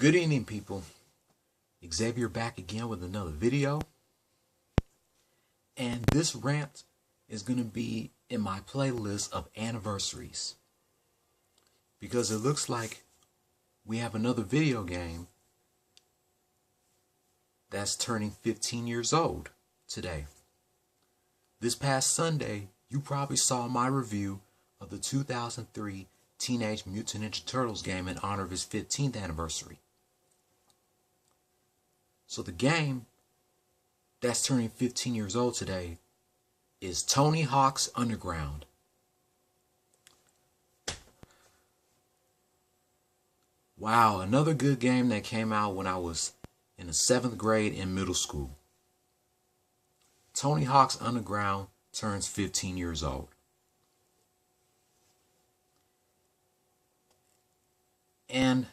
Good evening, people. Xavier back again with another video. And this rant is going to be in my playlist of anniversaries. Because it looks like we have another video game that's turning 15 years old today. This past Sunday, you probably saw my review of the 2003 Teenage Mutant Ninja Turtles game in honor of its 15th anniversary. So the game that's turning 15 years old today is Tony Hawk's Underground. Wow, another good game that came out when I was in the 7th grade in middle school. Tony Hawk's Underground turns 15 years old. And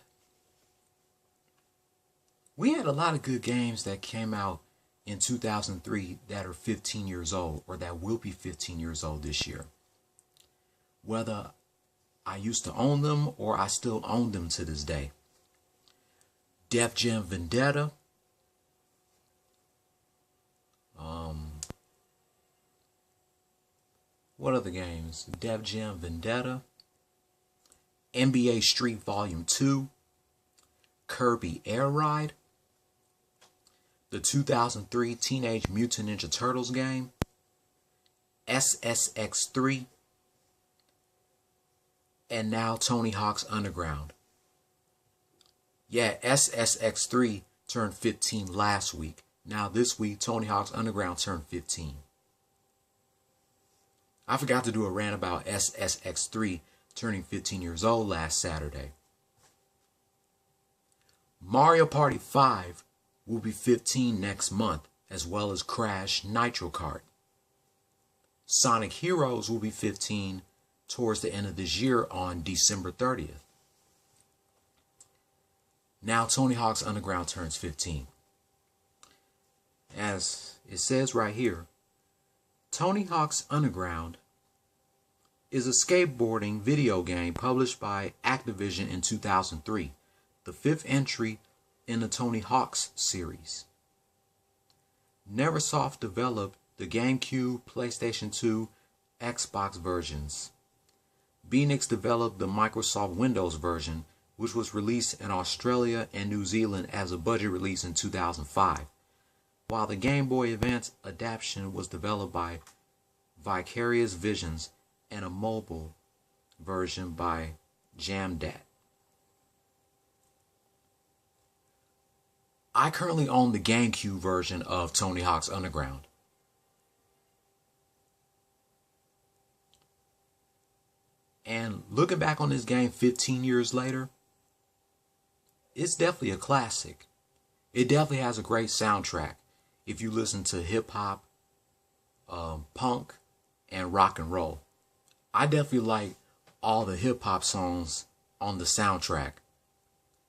we had a lot of good games that came out in 2003 that are 15 years old or that will be 15 years old this year. Whether I used to own them or I still own them to this day. Def Jam Vendetta. What other games? Def Jam Vendetta. NBA Street Volume 2. Kirby Air Ride. The 2003 Teenage Mutant Ninja Turtles game. SSX3. And now Tony Hawk's Underground. Yeah, SSX3 turned 15 last week. Now this week, Tony Hawk's Underground turned 15. I forgot to do a rant about SSX3 turning 15 years old last Saturday. Mario Party 5 will be 15 next month, as well as Crash Nitro Kart. Sonic Heroes will be 15 towards the end of this year on December 30th. Now Tony Hawk's Underground turns 15. As it says right here, Tony Hawk's Underground is a skateboarding video game published by Activision in 2003, the 5th entry in the Tony Hawk's series. Neversoft developed the GameCube, PlayStation 2, Xbox versions. Beanix developed the Microsoft Windows version, which was released in Australia and New Zealand as a budget release in 2005, while the Game Boy Advance adaptation was developed by Vicarious Visions and a mobile version by Jamdat. I currently own the GameCube version of Tony Hawk's Underground. And looking back on this game 15 years later, it's definitely a classic. It definitely has a great soundtrack if you listen to hip hop, punk, and rock and roll. I definitely like all the hip hop songs on the soundtrack.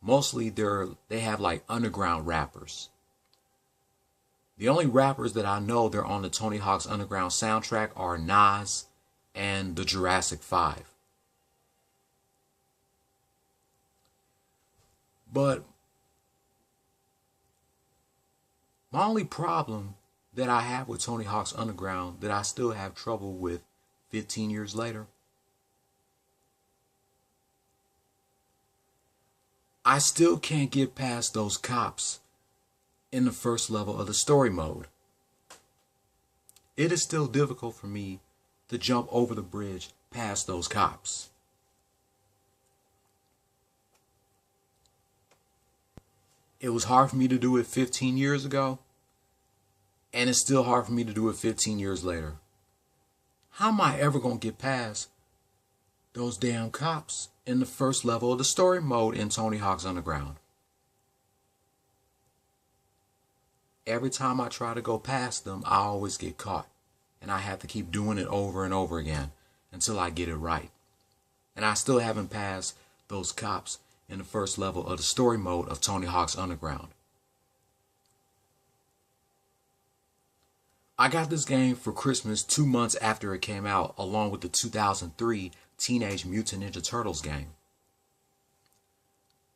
Mostly they have like underground rappers. The only rappers that I know they're on the Tony Hawk's Underground soundtrack are Nas and the Jurassic 5. But my only problem that I have with Tony Hawk's Underground that I still have trouble with 15 years later, I still can't get past those cops in the first level of the story mode. It is still difficult for me to jump over the bridge past those cops. It was hard for me to do it 15 years ago, and it's still hard for me to do it 15 years later. How am I ever going to get past those damn cops in the first level of the story mode in Tony Hawk's Underground? Every time I try to go past them, I always get caught, and I have to keep doing it over and over again until I get it right. And I still haven't passed those cops in the first level of the story mode of Tony Hawk's Underground. I got this game for Christmas 2 months after it came out, along with the 2003 Teenage Mutant Ninja Turtles game.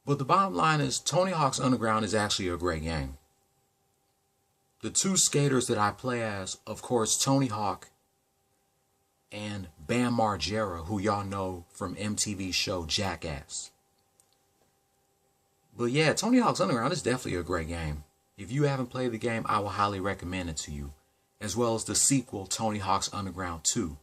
But the bottom line is Tony Hawk's Underground is actually a great game. The two skaters that I play as, of course, Tony Hawk and Bam Margera, who y'all know from MTV's show Jackass. But yeah, Tony Hawk's Underground is definitely a great game. If you haven't played the game, I will highly recommend it to you, as well as the sequel, Tony Hawk's Underground 2.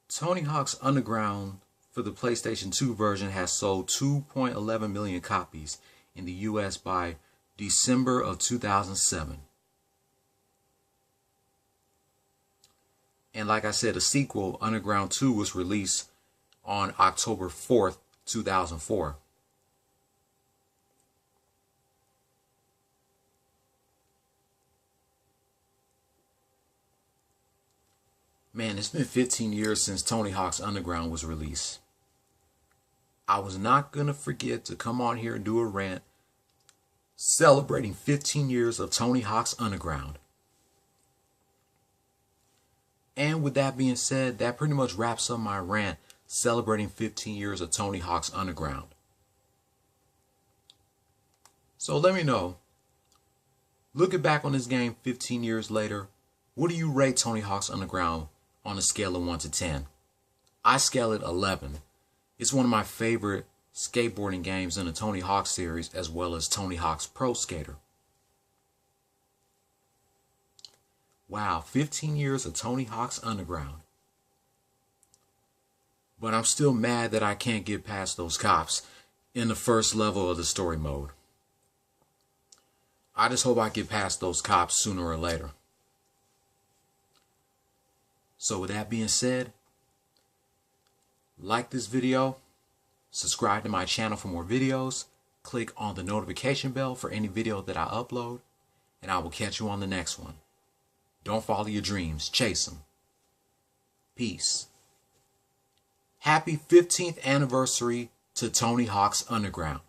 Tony Hawk's Underground for the PlayStation 2 version has sold 2.11 million copies in the US by December of 2007. And like I said, the sequel, Underground 2, was released on October 4th, 2004. Man, it's been 15 years since Tony Hawk's Underground was released. I was not going to forget to come on here and do a rant celebrating 15 years of Tony Hawk's Underground. And with that being said, that pretty much wraps up my rant celebrating 15 years of Tony Hawk's Underground. So let me know, looking back on this game 15 years later, what do you rate Tony Hawk's Underground on a scale of 1 to 10? I scale it 11. It's one of my favorite skateboarding games in the Tony Hawk series, as well as Tony Hawk's Pro Skater. Wow, 15 years of Tony Hawk's Underground. But I'm still mad that I can't get past those cops in the first level of the story mode. I just hope I get past those cops sooner or later. So with that being said, like this video, subscribe to my channel for more videos, click on the notification bell for any video that I upload, and I will catch you on the next one. Don't follow your dreams, chase them. Peace. Happy 15th anniversary to Tony Hawk's Underground.